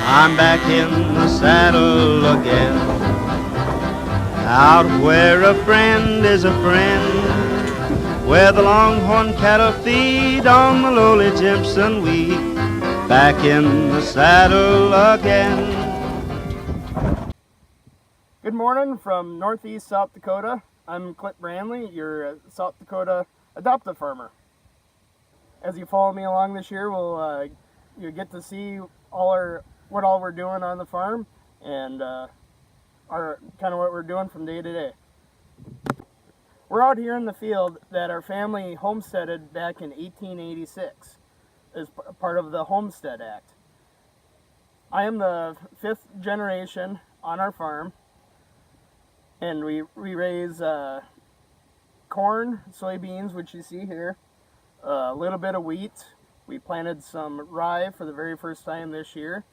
I'm back in the saddle again, out where a friend is a friend, where the longhorn cattle feed on the lowly Jimson wheat. Back in the saddle again. Good morning from Northeast South Dakota. I'm Clint Brandlee, your South Dakota adoptive farmer. As you follow me along this year, you get to see what all we're doing on the farm and our kind of what we're doing from day to day. We're out here in the field that our family homesteaded back in 1886 as part of the Homestead Act. I am the 5th generation on our farm, and we raise corn, soybeans, which you see here, a little bit of wheat. We planted some rye for the very first time this year,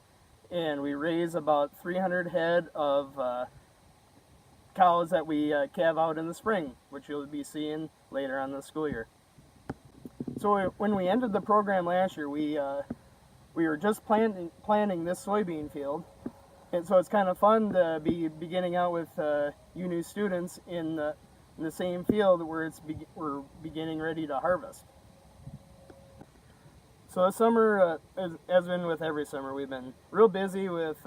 and we raise about 300 head of cows that we calve out in the spring, which you'll be seeing later on the school year. So when we ended the program last year, we were just planting this soybean field, and so it's kind of fun to be beginning out with you new students in the same field where we're beginning ready to harvest. So this summer, as been with every summer, we've been real busy with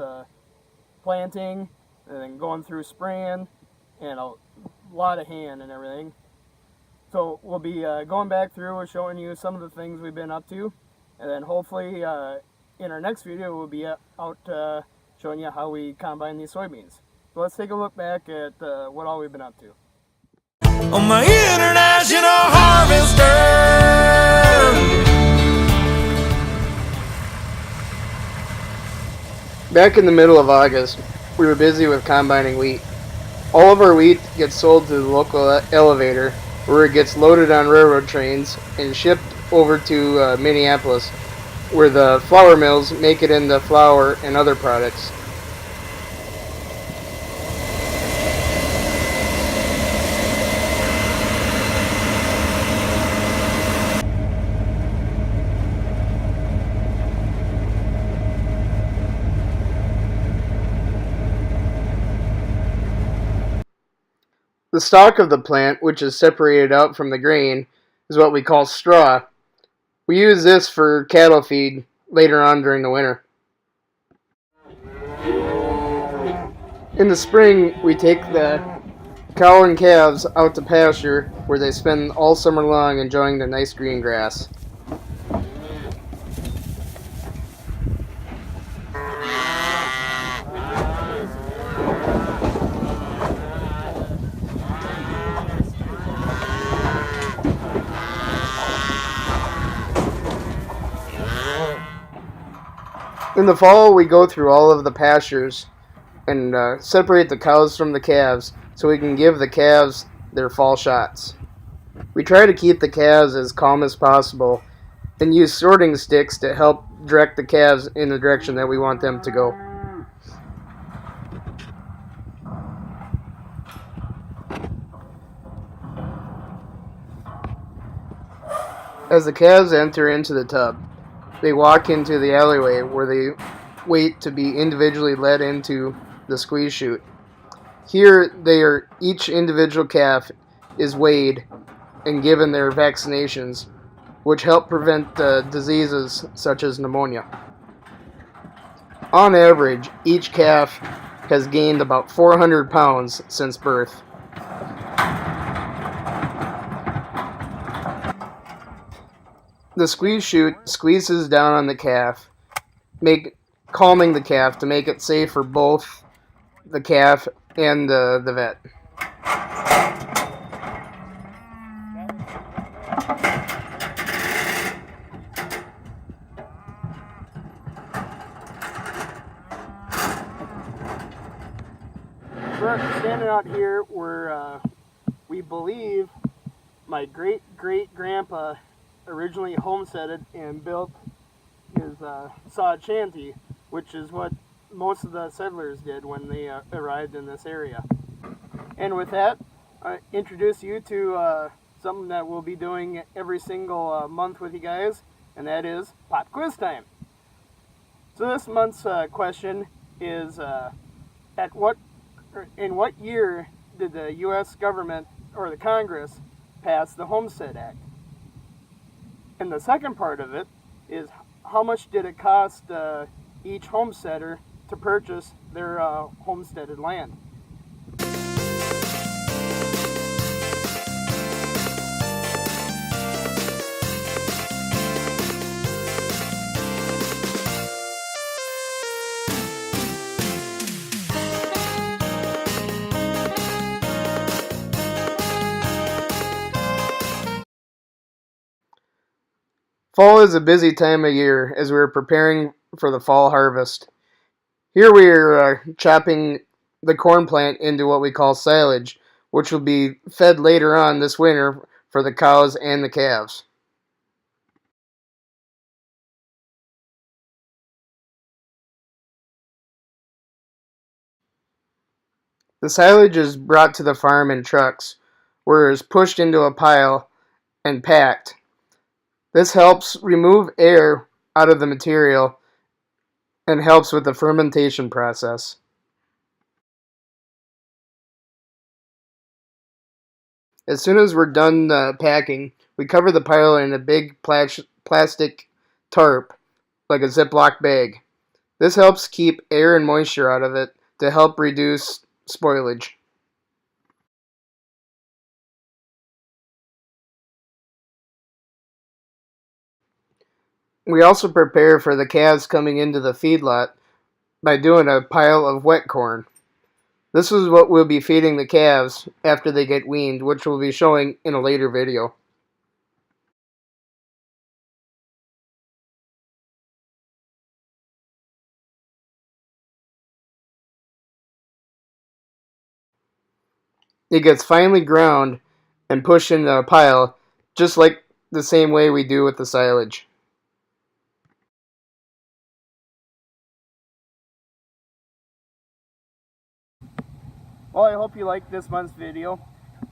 planting and then going through spraying and a lot of hand and everything. So we'll be going back through and showing you some of the things we've been up to, and then hopefully in our next video we'll be out showing you how we combine these soybeans. So let's take a look back at what all we've been up to. On my international harvester. Back in the middle of August, we were busy with combining wheat. All of our wheat gets sold to the local elevator, where it gets loaded on railroad trains and shipped over to Minneapolis, where the flour mills make it into flour and other products. The stalk of the plant, which is separated out from the grain, is what we call straw. We use this for cattle feed later on during the winter. In the spring, we take the cow and calves out to pasture, where they spend all summer long enjoying the nice green grass. In the fall, we go through all of the pastures and separate the cows from the calves so we can give the calves their fall shots. We try to keep the calves as calm as possible and use sorting sticks to help direct the calves in the direction that we want them to go. As the calves enter into the tub, they walk into the alleyway where they wait to be individually led into the squeeze chute. Here, each individual calf is weighed and given their vaccinations, which help prevent diseases such as pneumonia. On average, each calf has gained about 400 pounds since birth. The squeeze chute squeezes down on the calf, calming the calf to make it safe for both the calf and the vet. We're standing out here where we believe my great-great-grandpa originally homesteaded and built his sod shanty, which is what most of the settlers did when they arrived in this area. And with that, I introduce you to something that we'll be doing every single month with you guys, and that is pop quiz time. So this month's question is, in what year did the U.S. government or the Congress pass the Homestead Act? And the second part of it is, how much did it cost each homesteader to purchase their homesteaded land? Fall is a busy time of year as we are preparing for the fall harvest. Here we are chopping the corn plant into what we call silage, which will be fed later on this winter for the cows and the calves. The silage is brought to the farm in trucks, where it is pushed into a pile and packed. This helps remove air out of the material and helps with the fermentation process. As soon as we're done packing, we cover the pile in a big plastic tarp, like a Ziploc bag. This helps keep air and moisture out of it to help reduce spoilage. We also prepare for the calves coming into the feedlot by doing a pile of wet corn. This is what we'll be feeding the calves after they get weaned, which we'll be showing in a later video. It gets finely ground and pushed into a pile, just like the same way we do with the silage. Well, I hope you liked this month's video.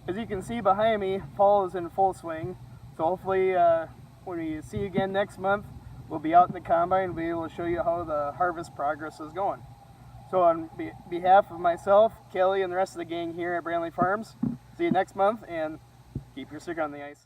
As you can see behind me, fall is in full swing. So hopefully when we see you again next month, we'll be out in the combine and be able to show you how the harvest progress is going. So on behalf of myself, Kelly, and the rest of the gang here at Brandlee Farms, see you next month, and keep your stick on the ice.